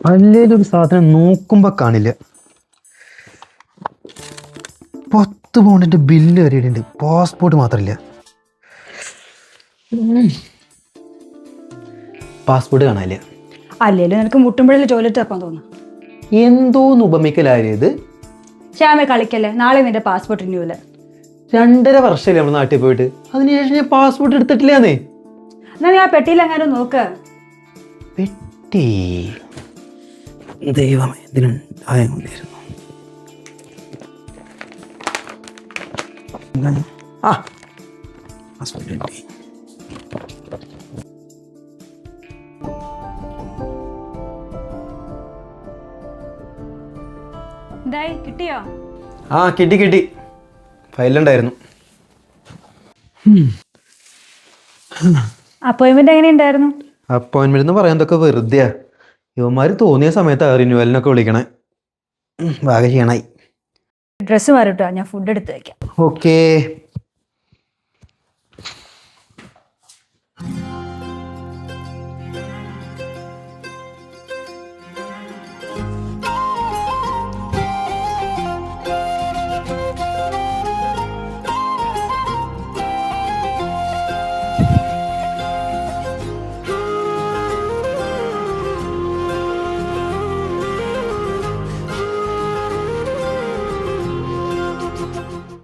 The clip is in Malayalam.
അല്ലേലൊരു സാധനം നോക്കുമ്പോ കാണില്ല. 10 പൗണ്ടിന്റെ ബില്ല് കയറിയിട്ടുണ്ട്, പാസ്പോർട്ട് മാത്രമില്ല. പാസ്പോർട്ട് കാണാനില്ല. അല്ലേലും നിനക്ക് മുട്ടുമ്പോഴേ ജോലി തപ്പാൻ തോന്നുന്നു. എന്തോന്ന് ഉപമിക്കലായത് ഇത്. ശ്യാമെ കളിക്കല്ലേ, നാളെ നിന്റെ പാസ്പോർട്ട് റിന്യൂവല്. 2.5 വർഷമല്ലേ നമ്മൾ നാട്ടിൽ പോയിട്ട്, അതിനുശേഷം ഞാൻ പാസ്പോർട്ട് എടുത്തിട്ടില്ലാന്നേ. എന്നാ നീ ആ പെട്ടിയിൽ എങ്ങാനും നോക്ക്. പെട്ടി ദൈവമേ, ഇതിനുണ്ടായിരുന്നു. ആ പാസ്പോർട്ട് കിട്ടി. എന്തായി, കിട്ടിയോ? ആ കിട്ടി, ഫയലുണ്ടായിരുന്നു. അപ്പോയിന്റ്മെന്റ് എങ്ങനെ ഉണ്ടായിരുന്നു? അപ്പോയിന്റ്മെന്റ് എന്ന് പറയാനതൊക്കെ വെറുതെയാ. ഇവന്മാർ തോന്നിയ സമയത്ത് റിന്യൂവലിനൊക്കെ വിളിക്കണേ. ഭാഗം ചെയ്യണായി. ഡ്രസ്സ് മാറിട്ടോ, ഞാൻ ഫുഡ് എടുത്ത് വെക്കാം. ഓക്കേ.